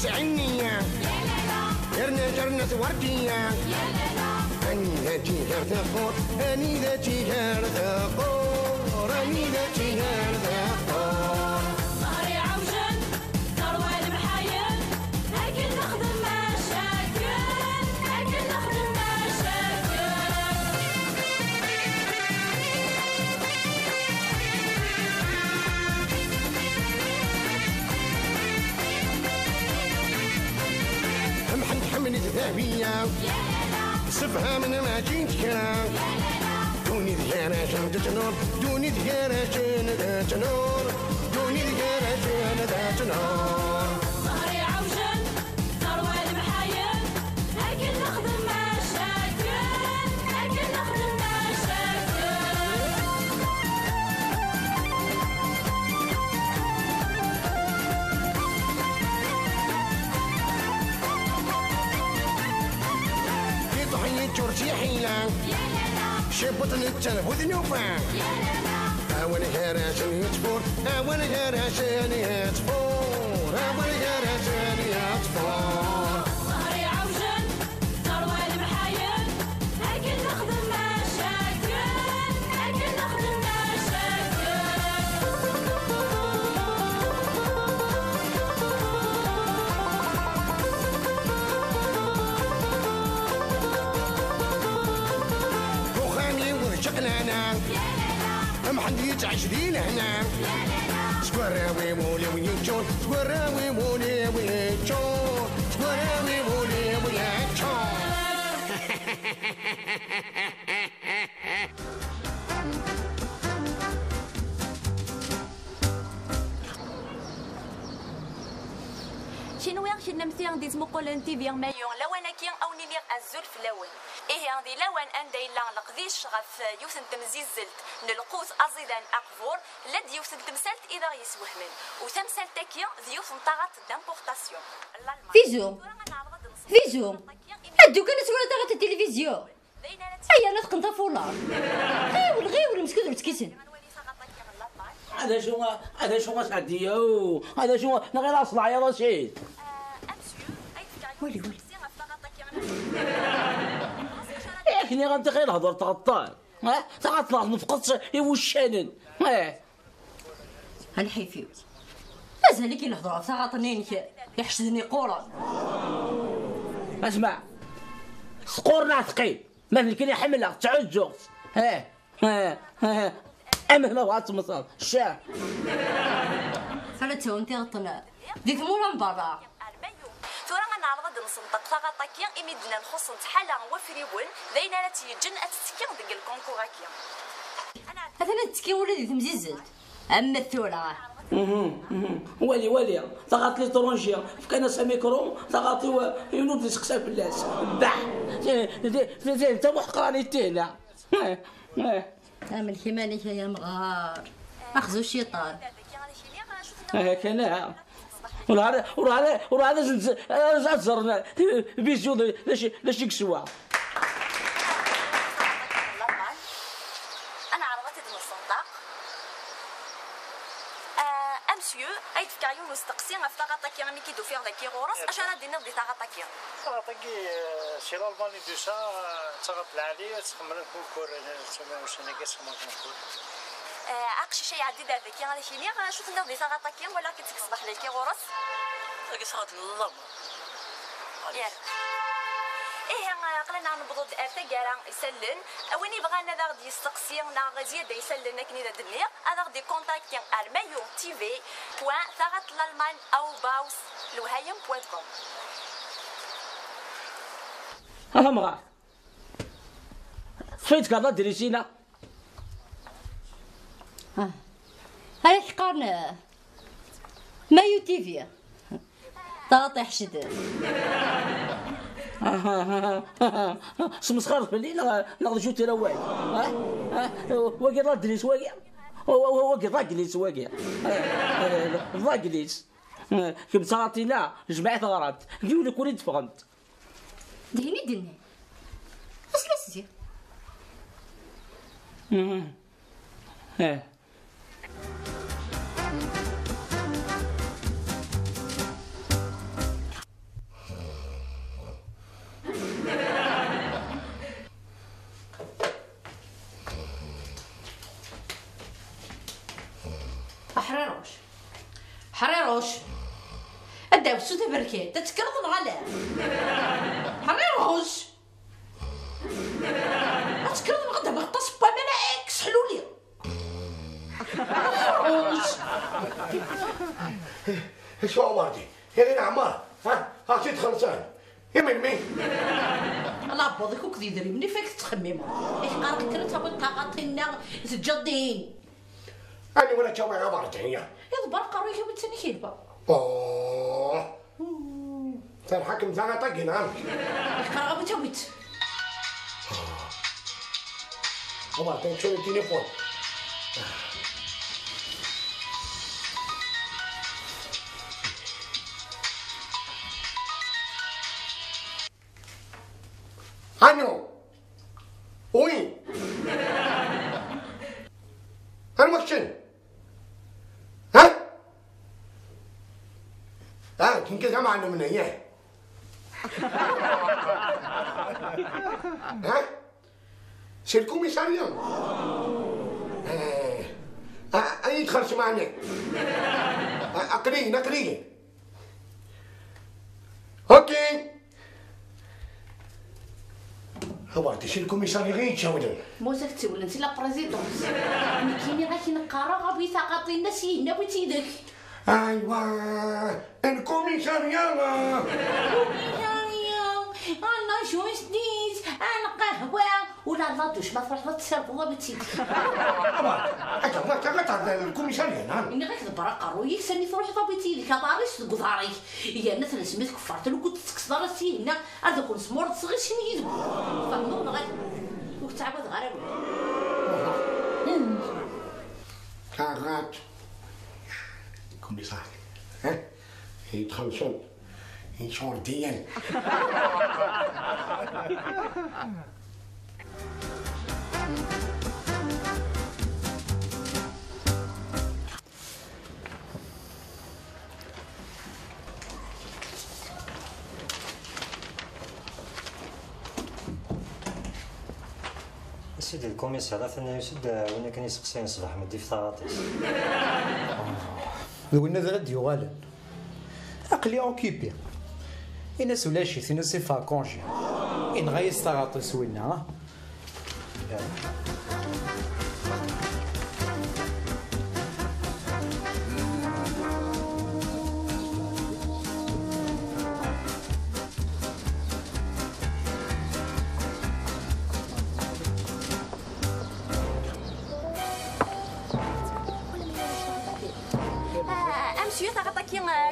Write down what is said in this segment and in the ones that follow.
عنيا جرنا جرنا ورديا أني ذاتي هرثقور أني ذاتي هرثقور أني ذاتي هرثقور ظهري عوجن ثروة المحايل أكل نخدم مشاكل أكل نخدم مشاكل محمد ذهبية صفها من ما جيتك دوني ذكرى تنور دوني ذكرى تنور دوني ذكرى تنور ظهري عوجن ثروة المحايل أكل نخدم مشاكل أكل نخدم مشاكل ضحية جورجي حيلة شبطن التنفذ نوفا أول هراشن يتفور أول هراشن يتفور أول هراشن يتفور ظهري عوجن ثروة المحايل أكل نخدم مشاكل أكل نخدم مشاكل وخامي ورجقنا محد يتعش ذينا هنا سكراوي مولي ويجون سكراوي مولي ويجون سكراوي مولي ويجون شنو يغشي نمثيل دي سمقولن تي فيغ مايون لوانا كيان او نينيغ ازول في لون ايه عندي لوان اندي لا نقديش غف يوثن تمزيزلت نلقوت ازيدان اقفور لد يوثن تمثلت اذا يسوهمن وتمثل تاكيا ذيوثن طاغت دامبورطاسيون فيزو فيزو هادو كانوا سوالات غات التلفزيون هيا انا تقنطا فولار غيول مسكين وتكيسن هذا شو سعديو هذا شو نغير اصلع يا رشيد ولي كني غنتخيل الهضر تغطال تغطل نفقص يوشانن الحيفيو مازال كي نهضروا في ساعه يحشدني قورا اسمع سقورنا ثقيل ما كان يحملها تعجز اما ما بغات مصال الشاه فلاتو انت غطنا ديك مولا من برا ثورا غنعرض نصنطق فغطاكيا إميدنا نخص نتحالى وفريون ذينا لا تيجن أتسكين ديك الكونكوراكيا هذا لا تسكي ولا دي تمزيزل اما الثورة ولي ضغط لي طرونجيا كان ساميكرو ضغطي ينوض يسقسا في الناس بح زين انت محقراني تهنا تعمل كيمانك يا مغار اخذوا الشيطان كان وراه زرنا بيزو لاش يكسوا أنا عرضت المصندق أمسيو أيد فكايون مستقسين في تغطاكيا مي كيدو فيغ ذاكي غورس أش أنا دينا بدي تغطاكيا تغطاكي سي الألباني دوسا تغط العالية تخمر الكوكور تسمى واش أنا كاس ما كنقول عقش شي عدي دار ذاكي غادي شيني شوف ندير دي تغطاكيا ولا كتصبح لك غورس هاكي صارت الله إيه قلنا نبض أرتجارا يسلن ويني بغانا ذا غدي يستقسينا زيادة يسلن كني ذا الدنيا هذا غدي كونتاكتي أرميو تي في بوان ثغط الألمان أو باوس لوهايم بوان كوم ها مغار فايتك الله دريسينا. هاي حقارنا مايو تيفي تغطي حشد سمسخر في الليل ناخذ شو تروي واقي رادليس واقي راجليس واقي راجليس كم صارتينا جمعت غرات يقول لك وليد فهمت دهني دني اسكاسي حريروش أداو سوتا بركات تتكرض الغلا حريروش تتكرض الغدا بغطاس با ملاك سحلولي حريروش شو عمرتي يا غير عمار ها شي تخلصان يا من مين الله بوضيك وكذي دري مني فيك تخمم ايش قارك كرت ابو طاقتنا تجدين أنا ولا تشوي عبرت هي يضبر قروي كي بتسني كيلبا صار حكم زعما طق نعم القرا بتويت عبرت شو التليفون هانو وين المشن ها كنت كم عنده من اياه ها سيركم يساليون اي يدخلش معنا اقري اوكي هبطي سيركم يسالي غير تشاودن موزك تقول انت لا بريزيدونس كيني غاكي نقرا غبي ساقطي الناس هنا بتيدك ايوا الكوميساريا انا جوز نيس انا قهوه ولا لا دوش ما فرح تسربوا بتيدك اجا ما تقطع الكوميساريا نعم اني غير برا رويك سني فرح بتيدك هضاريش تقضاري يا مثلا سميت كفرت لو كنت تكسر راسي هنا هذا كون سمور صغير شنو يدو فهموا غير وتعبد غير كاغات كوميسار ها يتخلصون يشعر ديان سيدي الكوميسار ثاني يسد وين كان يسقسي نصبح مدي في طاطيس وين ذا يغالن عقلي اوكيبي الناس ولا شي ثنا سي فاكونجي ان غايس طاطيس وينا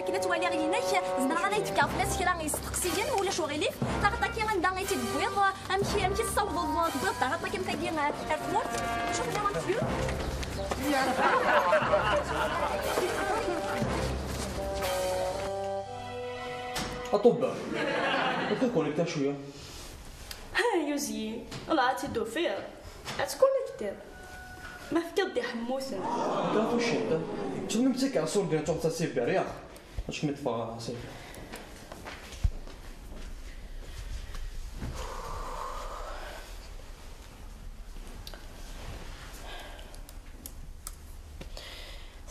كي توالي غيناك زنا غادي يتكاف ناس كرا غيستقسيين ولا شو غيليف غاطاكي غندا غيتي البيض امشي تصوض البيض غاطاكي متاكي الفورت شوف لي وانتيو اطبا كونيكتا شويه ها يوزي طلعتي دوفير اتكونيكتي ما فكرت حموسه كانت الشده تنمتك على صور ديال تاع سيبيريا واش متفا سير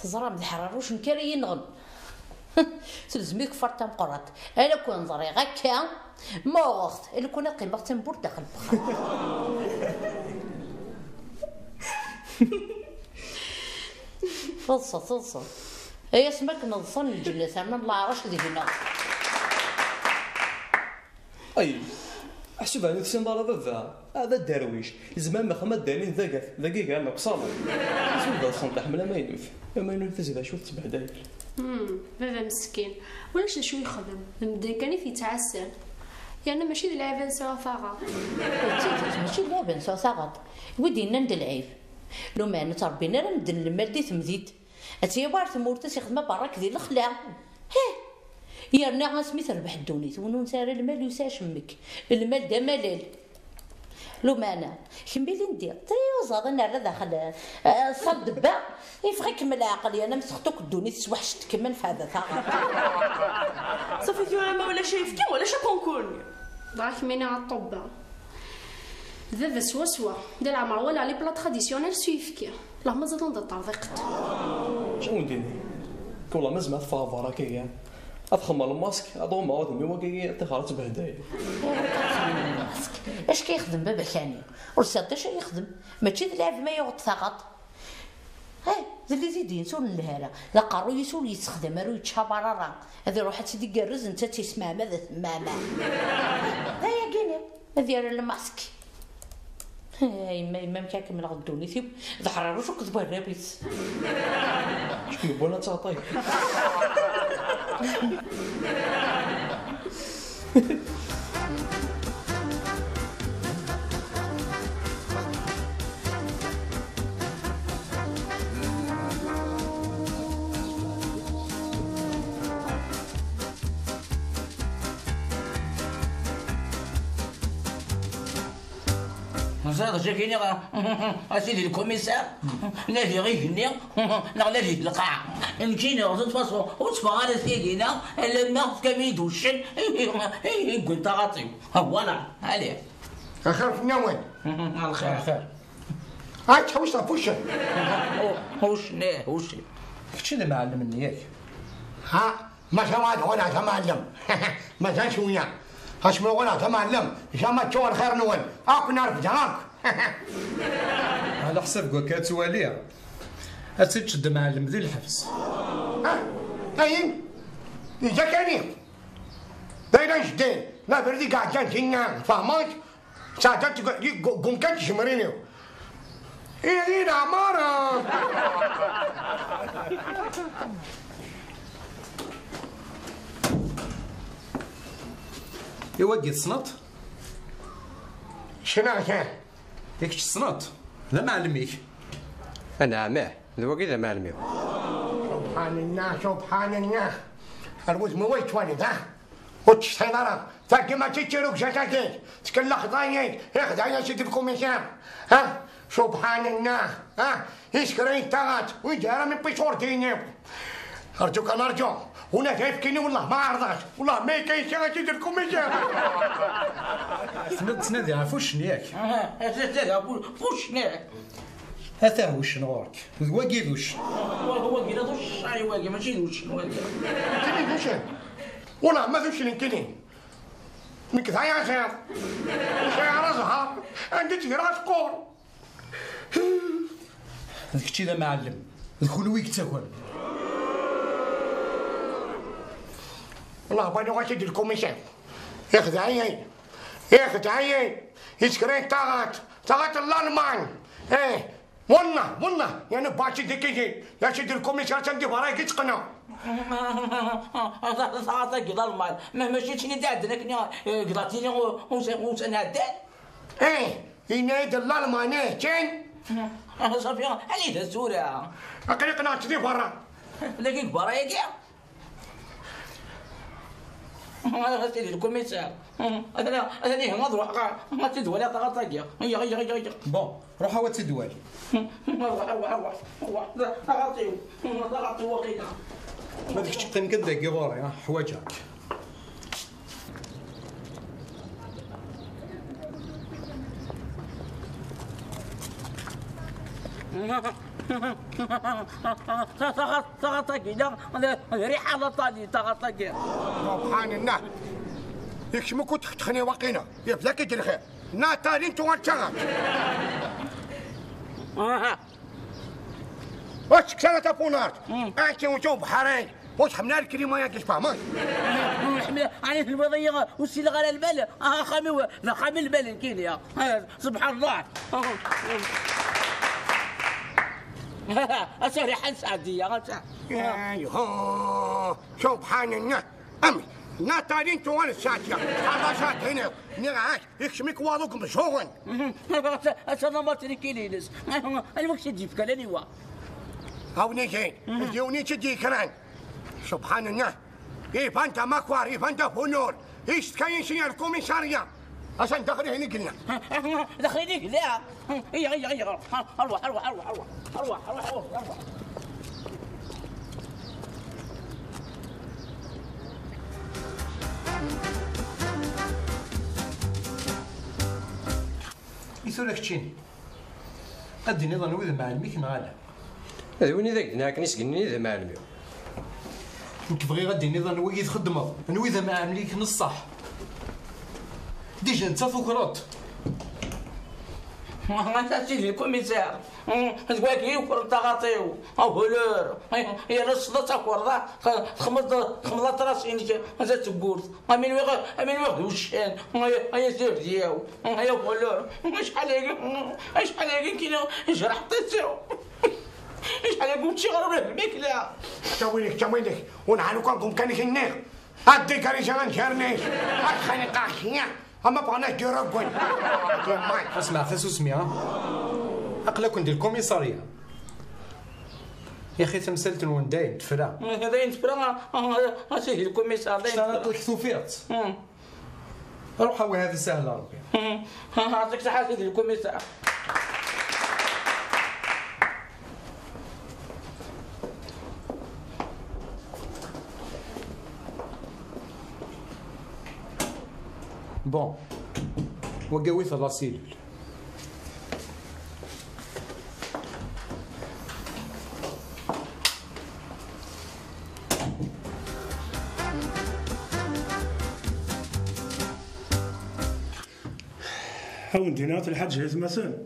زرا من الحراره واش نكري ينغم سلزميك فرطه مقرط انا كون نظري غكا موغت الا كنا قيمه تنبور داخل البخار فلصة هي اسمك نظن الجلسة من الله عرش ذي هنا اي حسب عنو تسين دار بابا هذا الدرويش زمان ما خما دارين ذاك كاع نقصامو سودا صنطح ملا ما ينوف ما ينوف تزيد شوف تبع داير بابا مسكين ولاش شو يخدم المدن كان يتعسل يعني ماشي د العيب نسوا فاغا ماشي العيب نسوا فاغا ودينا ند العيب لو ما نتربينا راه مدن المال دي تمديد اتي وارث مورتس يخدم براك ديال الخلا يرنا سميت ربح الدونيت ونون سار المال يساش مك المال دا ملال لو ما انا كملي ندير تيوزا انا داخل صد با يفغيك من العقل انا مسختك الدونيت سوحش تكمل في هذا ثاغ صافي كي ما ولا شايف كي ولا شا كونكوني ضاك مينا على الطبه ذا سوا ديال العمر ولا لي بلا تراديسيونيل سويفكي لا ما زاد ندير طريقت شنو ندير كولا مازال فافورا كيا افخم الماسك اضو ما ودمي وكي تخرج بهدايا اش كيخدم بابا كاني ورسالته اش يخدم ماشي تلعب ما يغط فقط اللي زيدين سول الهاله لا قارو يسول يستخدم راه يتشابر راه هذا روح تسدي كرز انت تسمع ماذا ماما هيا كيني هذه الماسك ما مكاكم من غدوني ثيب ظهر روش كذب الرابيس شكون بونا تعطي زاد جاكيني اسيدي الكوميسار نادي غير هني نادي القاع نمشي غزت فاصو وتفا على سيدينا لما كميد وشن يقول تغطي فوالا عليه اخر في نوين الخير خير هاي تحوش فوشن وش كنتي اللي معلم ياك ها ما سمعت وانا تمعلم ما زال شويه هاش وانا تمعلم جامع تشوف الخير نوين اكو نعرف جاك على حسب وكات واليا تشد معلم ذي الحبس اي اذا كان دايرين جدين لا بردي قاعد جننا فهمت ساعات قوم كان تشمريني ايه عماره يوقي الصنط شنو كان ياك الصنط لا معلميك انا عماه ذوقي لا معلمي سبحان الله سبحان الله الوز مويت ولد ها وتشتي ضرب تاكي ما تيتيروك جاتاكيك تكلخ ضايق ياخد عيا شد الكوميسير ها سبحان الله ها يسكرين تاغات ويجارة من بيشور دينيو ارجوك انا ارجو ولا تفكيني والله ما عرضاش والله ما كاين شي غادي يدير الكوميسير تنادي على فوش ياك فوش نياك هذا هو شنو غورك واقي وش واقي لا دوش اي واقي ماشي دوش واقي كيني دوش والله ما دوش كيني نكذا يا خير خير زهر عندي تجرات قول هذاك الشيء ذا معلم ذكون ويك تاكل والله باني غادي يدير الكوميسير ياخذ عيين ياخذ عيين يسكرين طاغات الالمان ايه والله يعني باشي ديكيجي يا سيدي الكوميسير تندي برايك يتقنا هذا كذا المال ماشي تشني دادنك قضاتيني وسنادان ايه ينادي الالمان ايه كاين صافي علي ذا سوريا اقلي قناعتي دي برا لكن برايك يا سيدي الكوميسار انا نروح ما تدوالي طاقيا هيا بون روح هو تدوالي روح طاقتي وقيته ما ديك تقيم كداكي غوري حواجك تغطاكي ريحة لطالي تغطاكي سبحان الله ياك ما كنت تخني واقينا يا بلاك يدير خير ناتالي انتو غاتشغل واش كسرت ابونارت انت وانتو بحرين واش حملنا الكريمه ياك فهمت أنا الوضعية والسيلة على المال خامي المال كاين يا سبحان الله. أسرع حنس عادية. أيوه سبحان الله. أمي ناتالين توان ساتيا هذا سات هنا نعاش يكشمك واضوك مشهون. أنا ما تركينينس أنا وقت تجيب كلامي وا. أو نيجين يوني تجي كلام. سبحان الله. إيه فانت مكوار إيه فانت فنور إيش كاين شيء الكوميسارية عشان دخلي هنا قلنا. دخلي لا هي أروح. يثولك تشيني قد نظن وذا معلميك نغالا هذا وين ذاك هناك نسقني ذا معلمي انك بغي غادي نظن وين تخدمه وذا معلميك نصح ديجا انت فكرت انت سيدي الكوميسار تقول كي يكون تغاطيو او فلور هي رصده تاكوردا خمضه راسين انت تقول امين وغ وشان هي سيف دياو هي فلور شحال كاين جرح طيتو شحال قلت شي غرب الماكله تاويلك ونعلوكم كانك النير هادي كاري شغال شارنيش هاي قاحيه اما بغينا كيرقون. اسمع فاسو سميها اقلك ندير الكوميساريه يا اخي تمثلت وين داين تفرا داين تفرا سيدي الكوميسار داين اشتريت لك ثوفيرت روح هو هذه سهله ربي نعطيك صحه سيدي الكوميسار. بون وقويت الله سيلول هاوندي نات الحاج هيث مثلا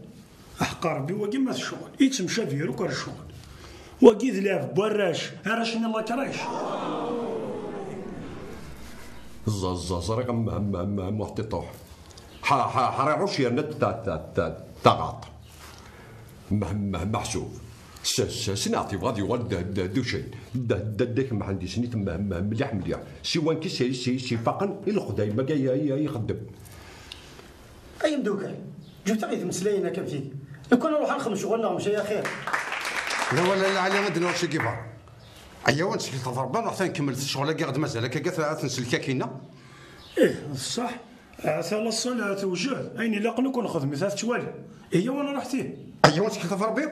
احقى ربي وقي ما الشغل يتمشى فيرو كار الشغل وقي ذلاف براش هرشني الله كراش زرق محتي طوح حرعوش يرنت تغاط محسوب سنعطي غادي ولد دوشين داك ما عندي سنيت مليح سيوان كي سي فاقن الخداي ما جاي يخدم اي مدوكا جبت غير مسلاينا كبتي يكون نروح نخدم شغلنا ومشي يا خير. لا ولا لا علي غندير شي كيفار ايوا نسكت تضربان حتى نكمل الشغل كاع غد مازال كاع تنسلكا كاينه. ايه صح عسى الصلاة وجه اين لاقنو كون نخدم ثلاث شوال هي وانا رحتي ايوا نسكت تضربي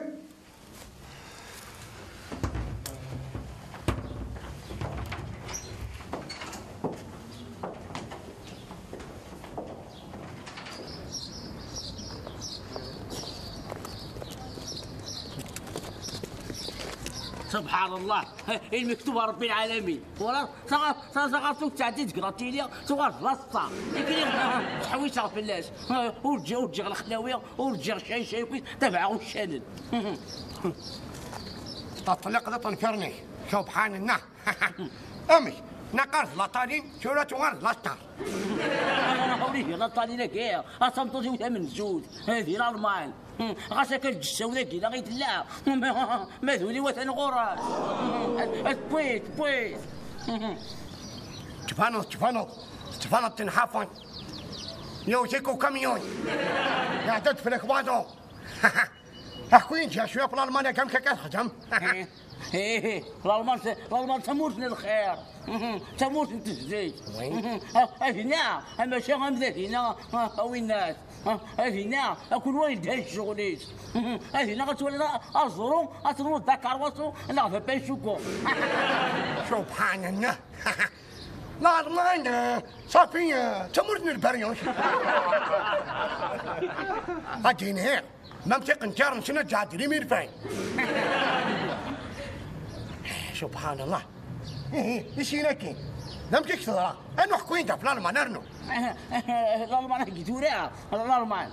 سبحان الله المكتوب ربي العالمين ولا صغرتو تعدي تقراطي لي صغار لاصه يمكن تحويشه في الناس ورجع الخلاويه ورجع شاي كويس تبعه الشانل تطلق تنفرني سبحان الله. امي نقرت لاطالين شورات وغار لاطال انا حوريه لاطالين كاع اصمتو من زود هذه الالمان غاسا كتجساو ذاكي لا غيت لا ماذولي وثن غراس بويت تفانو تنحفن يوتيكو كاميون قعدت في الكوادو اخوين جا شويه في الالمانيا كم كتخدم. الالمان تموت للخير تموت الزيت هنا ماشي غنبدا هنا وين الناس هنا كل واحد داز شغليت هنا غتولي ازرو غتنوض داك عروسو نعرف بانشوكو. سبحان الله. الالمان صافي تمرني البريوش هاتين هيك منطق نجار نشنا جادي لي ميرفاين. سبحان الله. ايش هناك لم تكثر انا حكوين في الالمان ارنو الالمان قدورة الالمان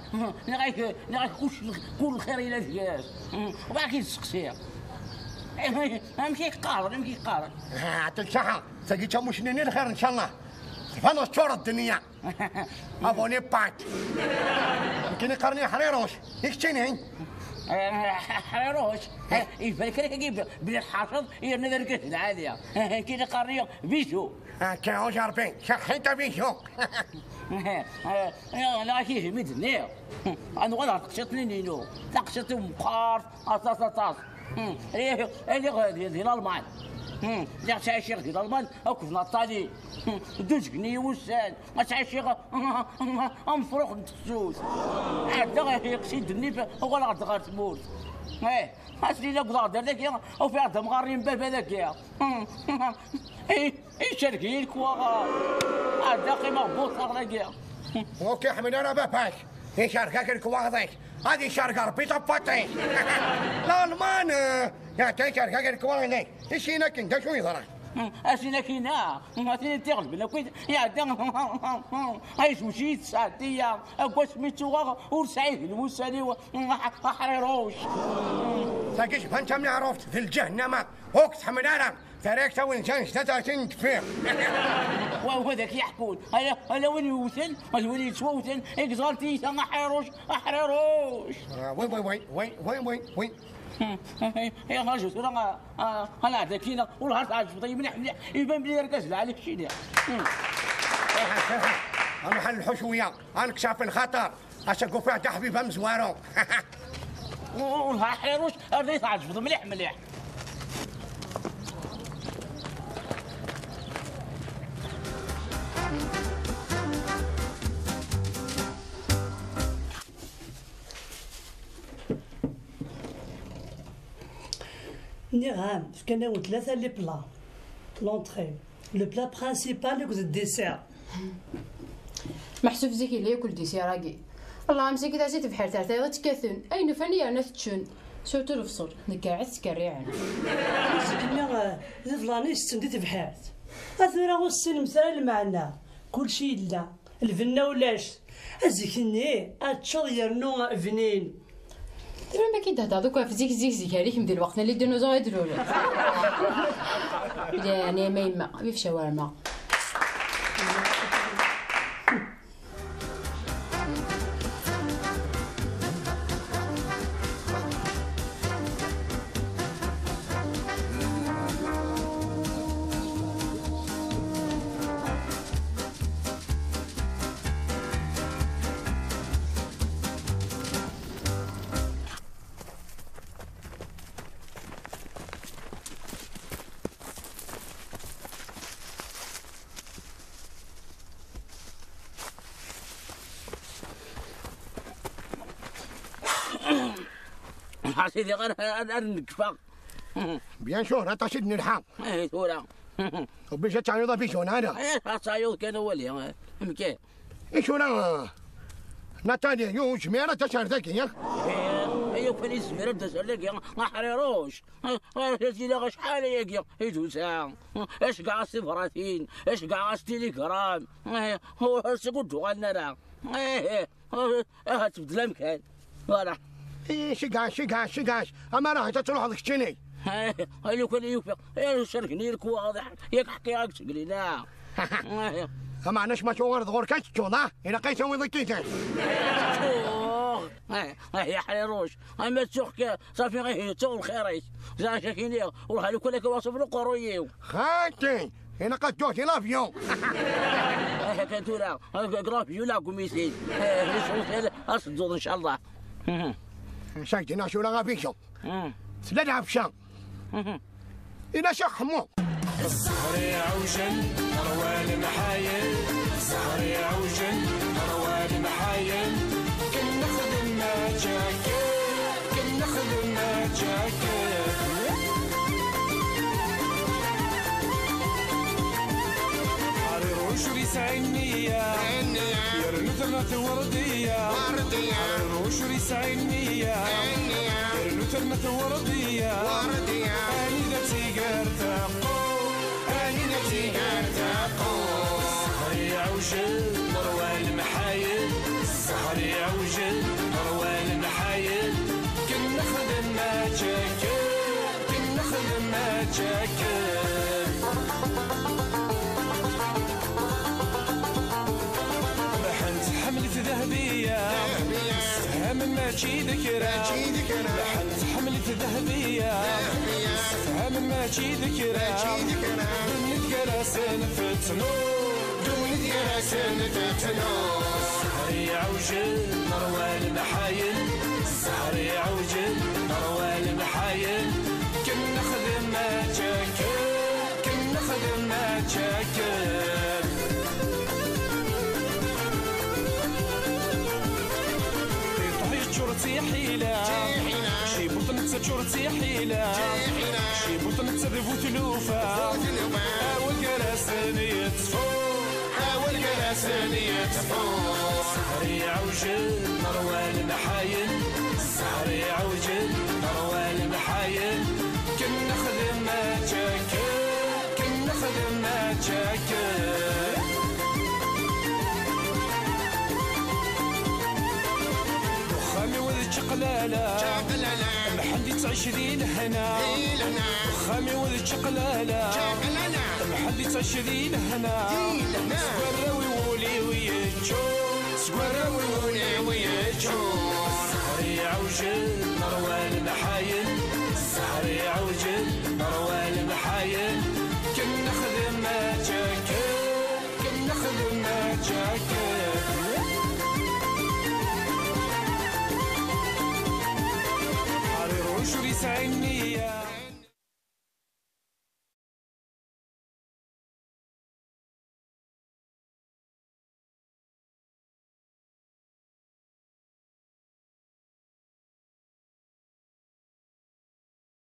نغايك كل خير الى ذياس وباقي السقسيه امشي قارن عطيك صحه تلقيتها مش نين الخير ان شاء الله فانا شور الدنيا ابوني بانك يمكن يقرني حريروش يكتيني حريروش يفكر كيف بلي الحافظ يرنا ذلك العادية كي يقرني بيشو كاو جاربين شخيت بيشو لا كيف مدني انا ولا تقشطني نينو تقشط مقار اطاطاط اللي غادي الالمان لا تعيشي في الالمان اكو في نطالي دوجني وسان ما تعيشي مفروخ نتسوس هذا غير يقصدني ولا غادي تموت اسلي لا قدر داك او في هذا مغارين باب هذاك يشاركي الكوا هذا قيمه بوط هذاك اوكي حمد انا باباك يشاركك الكوا هذاك هذه شاركه ربي طبطي الالمان يا تشاركك الكوا هذاك ايش هناك انت شو يضرك اشينا كينا ما تغلب لو كنت يا دان هاي مشيت ساعتيه اكو سميتو ورسعيد المسالي حريروش ساكيش فانت من عرفت في الجهنم وقت حمد انا تريك تو انسان 33 تفير وهذاك يحكون هلا وين يوثن وين يتوثن اكزالتي حريروش وين يا راجل ترى انا ذكينا والهارت عاجب طيب مليح يبان بلي ركز عليك شي انا حل الحشويه انا كشاف الخطر اشقوا فيها تحبيبها مزوارو والحيروش ريت عاجب مليح نعم كانوا ثلاثة لي بلا لونطري لو بلا برينسيبال و الديسير محسوب زيكي اللي ياكل ديسيراكي الله مسكي تاع زيت بحال تاع تاع تكاثون اين فاني انا تتشن سورتو الفصل نكاعد تكريعن مسكنا زفلاني ستنديت بحال اثرا والسلم سال معنا كلشي لا الفنا ولاش ازيكني اتشر يرنو فنين ترى ما كي تهضر دوكا في زيك هذيك من الوقت اللي الديناصور يديروا يعني ما يما في شاورما سيدي غير نكفى بيان شور انت شدني الحام اي تورا وبيش تعيض في شون هذا ايه تعيض كان ولي مكان ايش ولا نتانيا يو جميرة تشعر ذكي يا ايوه فني زميرة تشعر ذكي ما حريروش هاتي لها شحال ياك هيدو ساعة اش كاع صفراتين اش كاع تيليغرام هو قلت غانا راه تبدل مكان فوالا شقاش اما راه تروح هذاك الشني لو كان يوفق شاركني لك واضح ياك حكي راك تقولي لا ما عندناش ما شو ورد غور كاش تشوضا الى قيسه وين ذكيتك يا حريروش اما تشوخك صافي غير تو الخيريت زعما شاكيني وروح لو كان واصف له قرويو خاتي هنا قد جوتي لافيون كان تورا غرافيو لا كوميسي اصدق ان شاء الله شايتنا شو لا غافيشو ثلاثة عفشان إلى شخمو الزهر يعوجن روان محايل الزهر يعوجن روان محايل كن نخدم ما جاكيت كن نخدم ما جاكيت حريروش ريسع النية يرنو ثمة وردية حريروش ريسع النية يرنو ثمة وردية أني ذا تيقر تقو أني ذا تيقر تقو الزهر يعوجل مروان محايل الزهر يعوجل مروان محايل كن نخدم ما جاكل كن نخدم ما جاكل ذهبية سهم ماشي ذكرى لحد حملة ذهبية سهم ماشي ذكرى دونك راسن فتنو دونك راسن فتنو سهري عوجل مروى المحايل سهري عوجل مروى المحايل كنا خدم ما تشكل كنا خدم ما تشكل شرطي حيلة شي بطنة شرطي حيلة شي بطنة ذبو تلوفة أول جراسن يطفو أول جراسن يطفو سهري عوجل مروى المحايل سهري عوجل مروى المحايل كنا خدم ما تشكل كنا خدم ما تشكل خامي وذ شقلالة محندي تعيش ذي الهنا خامي وذ شقلالة محندي تعيش ذي الهنا سقراوي ولي ويجو سقراوي ولي ويجو سهري عوجل مروى المحايل سهري عوجل مروى المحايل كنا خدم ما تشكل كنا خدم ما تشكل شو يسعني